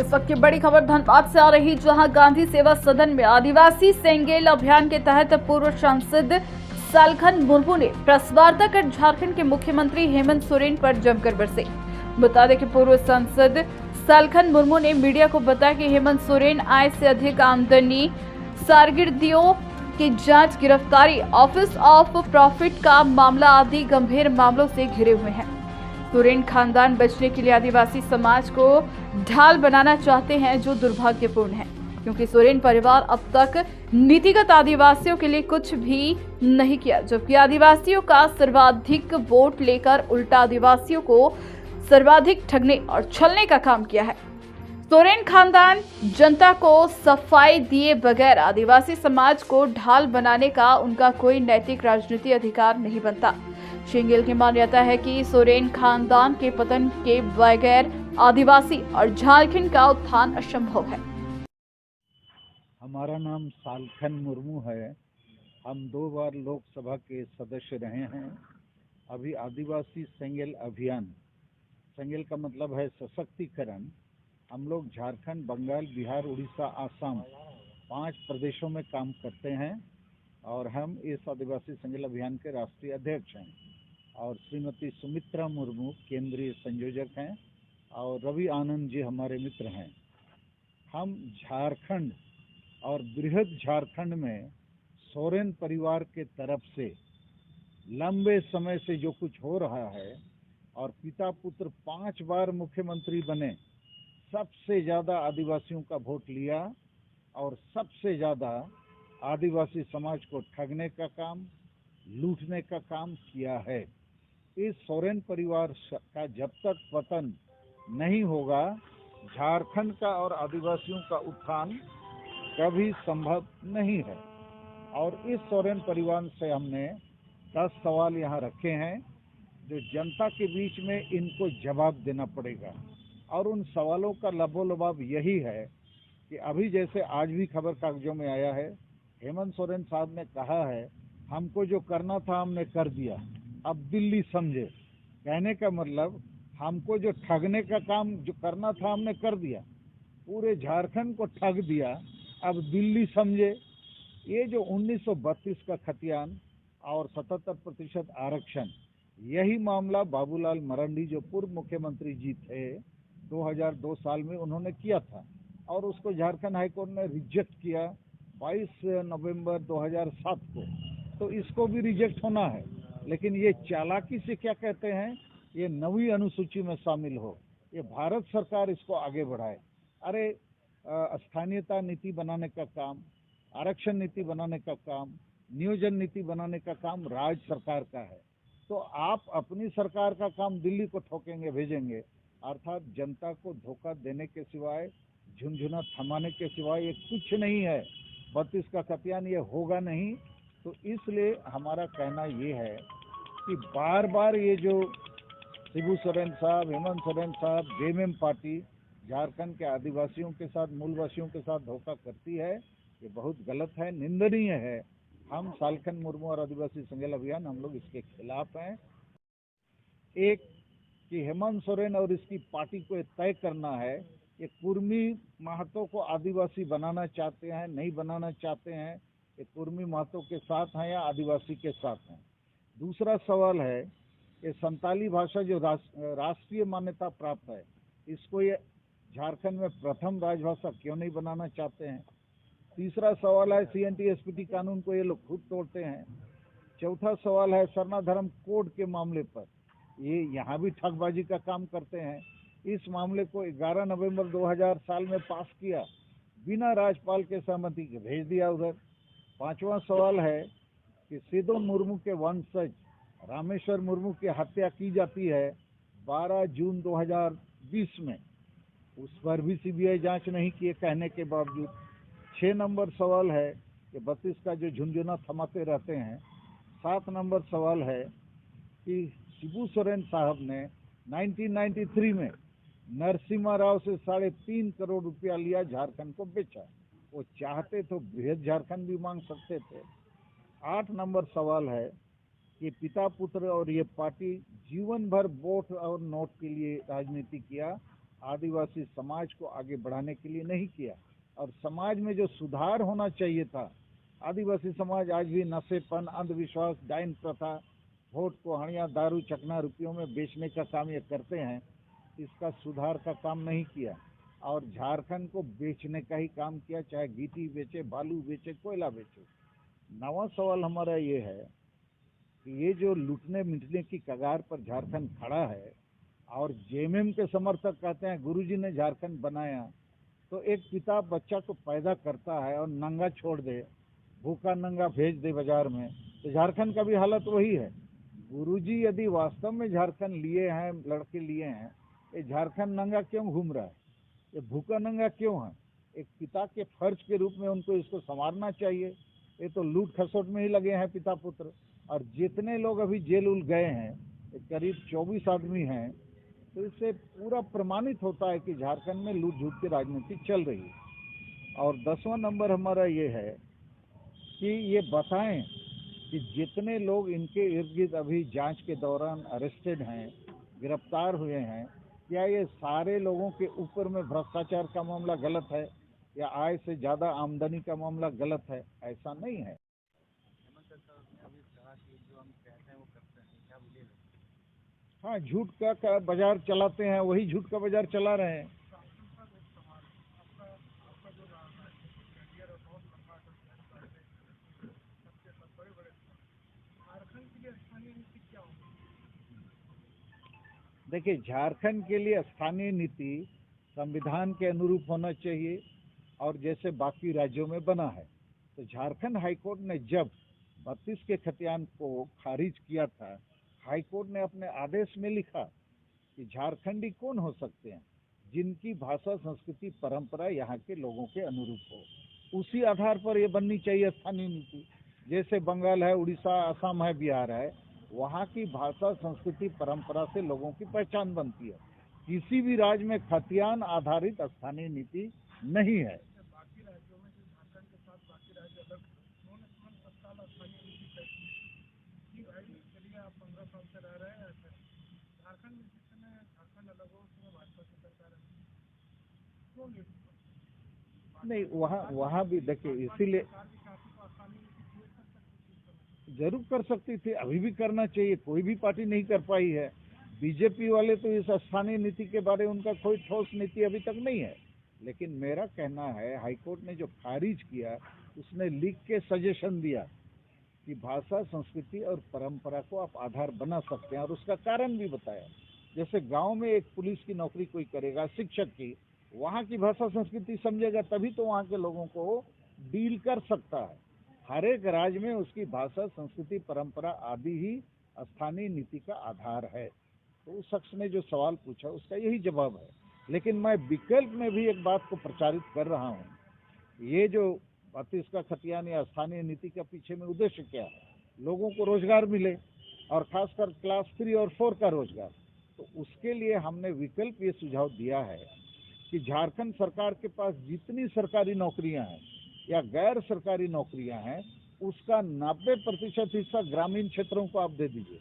इस वक्त की बड़ी खबर धनबाद से आ रही, जहां गांधी सेवा सदन में आदिवासी सेंगेल अभियान के तहत पूर्व सांसद सालखन मुर्मू ने प्रेस वार्ता कर झारखंड के मुख्यमंत्री हेमंत सोरेन पर जमकर बरसे। बता दें कि पूर्व सांसद सालखन मुर्मू ने मीडिया को बताया कि हेमंत सोरेन आय से अधिक आमदनी, सारगिर्दियों की जांच, गिरफ्तारी, ऑफिस ऑफ प्रॉफिट का मामला आदि गंभीर मामलों से घिरे हुए हैं। सोरेन खानदान बचने के लिए आदिवासी समाज को ढाल बनाना चाहते हैं, जो दुर्भाग्यपूर्ण है, क्योंकि सोरेन परिवार अब तक नीतिगत आदिवासियों के लिए कुछ भी नहीं किया, जबकि आदिवासियों का सर्वाधिक वोट लेकर उल्टा आदिवासियों को सर्वाधिक ठगने और छलने का काम किया है। सोरेन खानदान जनता को सफाई दिए बगैर आदिवासी समाज को ढाल बनाने का उनका कोई नैतिक राजनीतिक अधिकार नहीं बनता। शेंगेल की मान्यता है कि सोरेन खानदान के पतन के बगैर आदिवासी और झारखंड का उत्थान असंभव है। हमारा नाम सालखन मुर्मू है। हम 2 बार लोकसभा के सदस्य रहे हैं। अभी आदिवासी सेंगेल अभियान, सेंगेल का मतलब है सशक्तिकरण। हम लोग झारखंड, बंगाल, बिहार, उड़ीसा, आसाम 5 प्रदेशों में काम करते हैं और हम इस आदिवासी सेंगेल अभियान के राष्ट्रीय अध्यक्ष हैं। और श्रीमती सुमित्रा मुर्मू केंद्रीय संयोजक हैं और रवि आनंद जी हमारे मित्र हैं। हम झारखंड और बृहद झारखंड में सोरेन परिवार के तरफ से लंबे समय से जो कुछ हो रहा है और पिता पुत्र 5 बार मुख्यमंत्री बने, सबसे ज़्यादा आदिवासियों का वोट लिया और सबसे ज़्यादा आदिवासी समाज को ठगने का काम, लूटने का काम किया है। इस सोरेन परिवार का जब तक पतन नहीं होगा, झारखंड का और आदिवासियों का उत्थान कभी संभव नहीं है। और इस सोरेन परिवार से हमने 10 सवाल यहाँ रखे हैं, जो जनता के बीच में इनको जवाब देना पड़ेगा। और उन सवालों का लबोलबाब यही है कि अभी जैसे आज भी खबर कागजों में आया है, हेमंत सोरेन साहब ने कहा है हमको जो करना था हमने कर दिया, अब दिल्ली समझे। कहने का मतलब हमको जो ठगने का काम जो करना था हमने कर दिया, पूरे झारखंड को ठग दिया, अब दिल्ली समझे। ये जो 1932 का खतियान और 77% आरक्षण, यही मामला बाबूलाल मरांडी जो पूर्व मुख्यमंत्री जी थे 2002 साल में, उन्होंने किया था और उसको झारखंड हाईकोर्ट ने रिजेक्ट किया 22 नवंबर 2007 को। तो इसको भी रिजेक्ट होना है। लेकिन ये चालाकी से क्या कहते हैं, ये 9वीं अनुसूची में शामिल हो, ये भारत सरकार इसको आगे बढ़ाए। अरे स्थानीयता नीति बनाने का काम, आरक्षण नीति बनाने का काम, नियोजन नीति बनाने का काम राज्य सरकार का है। तो आप अपनी सरकार का काम दिल्ली को ठोकेंगे, भेजेंगे, अर्थात जनता को धोखा देने के सिवाय, झुनझुना थमाने के सिवाय ये कुछ नहीं है। 32 का खतियान ये होगा नहीं। तो इसलिए हमारा कहना ये है कि बार बार ये जो शिबू सोरेन साहब, हेमंत सोरेन साहब, जेएमएम पार्टी झारखंड के आदिवासियों के साथ, मूलवासियों के साथ धोखा करती है, ये बहुत गलत है, निंदनीय है। हम सालखन मुर्मू और आदिवासी सेंगेल अभियान, हम लोग इसके खिलाफ हैं। एक कि हेमंत सोरेन और इसकी पार्टी को तय करना है कि कुर्मी महतो को आदिवासी बनाना चाहते हैं, नहीं बनाना चाहते हैं, ये कुर्मी महतो के साथ हैं या आदिवासी के साथ हैं। दूसरा सवाल है कि संताली भाषा जो राष्ट्रीय मान्यता प्राप्त है, इसको ये झारखंड में प्रथम राजभाषा क्यों नहीं बनाना चाहते हैं। तीसरा सवाल है CNT-SPT कानून को ये लोग खुद तोड़ते हैं। चौथा सवाल है सरना धर्म कोड के मामले पर, ये यहाँ भी ठगबाजी का काम करते हैं। इस मामले को 11 नवंबर 2000 साल में पास किया, बिना राज्यपाल के सहमति के भेज दिया उधर। पांचवा सवाल है कि सिद्धू मुर्मू के वंशज रामेश्वर मुर्मू की हत्या की जाती है 12 जून 2020 में, उस पर भी CBI जांच नहीं किए कहने के बावजूद। 6 नंबर सवाल है कि 32 का जो झुनझुना थमाते रहते हैं। 7 नंबर सवाल है कि शिबू सोरेन साहब ने 1993 में नरसिम्हा राव से 3.5 करोड़ रुपया लिया, झारखंड को बेचा। वो चाहते तो बृहद झारखंड भी मांग सकते थे। 8 नंबर सवाल है कि पिता पुत्र और ये पार्टी जीवन भर वोट और नोट के लिए राजनीति किया आदिवासी समाज को आगे बढ़ाने के लिए नहीं किया। और समाज में जो सुधार होना चाहिए था, आदिवासी समाज आज भी नशेपन, अंधविश्वास, डाइन प्रथा, वोट को हड़िया, दारू, चकना रुपयों में बेचने का काम ये करते हैं। इसका सुधार का काम नहीं किया और झारखंड को बेचने का ही काम किया, चाहे गिट्टी बेचे, बालू बेचे, कोयला बेचे। नवा सवाल हमारा ये है कि ये जो लूटने मिटने की कगार पर झारखंड खड़ा है और जेएमएम के समर्थक कहते हैं गुरुजी ने झारखंड बनाया, तो एक पिता बच्चा को पैदा करता है और नंगा छोड़ दे, भूखा नंगा भेज दे बाजार में, तो झारखंड का भी हालत वही है। गुरुजी यदि वास्तव में झारखंड लिए हैं, लड़के लिए हैं, ये झारखंड नंगा क्यों घूम रहा है, ये भूखा नंगा क्यों है? एक पिता के फर्ज के रूप में उनको इसको संवारना चाहिए। ये तो लूट खसोट में ही लगे हैं पिता पुत्र। और जितने लोग अभी जेल उल गए हैं, करीब 24 आदमी हैं, तो इससे पूरा प्रमाणित होता है कि झारखंड में लूट झूठ की राजनीति चल रही है। और 10वां नंबर हमारा ये है कि ये बताएं कि जितने लोग इनके इर्द गिर्द अभी जांच के दौरान अरेस्टेड हैं, गिरफ्तार हुए हैं, क्या ये सारे लोगों के ऊपर में भ्रष्टाचार का मामला गलत है या आय से ज़्यादा आमदनी का मामला गलत है? ऐसा नहीं है। हाँ, झूठ का बाजार चलाते हैं, वही झूठ का बाजार चला रहे हैं। देखिए, झारखंड के लिए स्थानीय नीति संविधान के अनुरूप होना चाहिए और जैसे बाकी राज्यों में बना है। तो झारखंड हाईकोर्ट ने जब 32 के खतियान को खारिज किया था, हाईकोर्ट ने अपने आदेश में लिखा कि झारखंडी कौन हो सकते हैं जिनकी भाषा, संस्कृति, परंपरा यहाँ के लोगों के अनुरूप हो। उसी आधार पर ये बननी चाहिए स्थानीय नीति। जैसे बंगाल है, उड़ीसा, असम है, बिहार है, वहाँ की भाषा, संस्कृति, परंपरा से लोगों की पहचान बनती है। किसी भी राज्य में खतियान आधारित स्थानीय नीति नहीं है। नहीं, वहाँ भी देखिए, इसीलिए जरूर कर सकती थी, अभी भी करना चाहिए, कोई भी पार्टी नहीं कर पाई है। बीजेपी वाले तो इस स्थानीय नीति के बारे में उनका कोई ठोस नीति अभी तक नहीं है। लेकिन मेरा कहना है, हाईकोर्ट ने जो खारिज किया, उसने लिख के सजेशन दिया कि भाषा, संस्कृति और परंपरा को आप आधार बना सकते हैं और उसका कारण भी बताया। जैसे गांव में एक पुलिस की नौकरी कोई करेगा, शिक्षक की, वहाँ की भाषा संस्कृति समझेगा, तभी तो वहाँ के लोगों को डील कर सकता है। हर एक राज्य में उसकी भाषा, संस्कृति, परंपरा आदि ही स्थानीय नीति का आधार है। तो उस शख्स ने जो सवाल पूछा, उसका यही जवाब है। लेकिन मैं विकल्प में भी एक बात को प्रचारित कर रहा हूँ, ये जो 32 का खतियान या स्थानीय नीति का पीछे में उद्देश्य क्या है? लोगों को रोजगार मिले और खासकर क्लास 3 और 4 का रोजगार। तो उसके लिए हमने विकल्प ये सुझाव दिया है कि झारखंड सरकार के पास जितनी सरकारी नौकरियां हैं या गैर सरकारी नौकरियां हैं, उसका 90% हिस्सा ग्रामीण क्षेत्रों को आप दे दीजिए।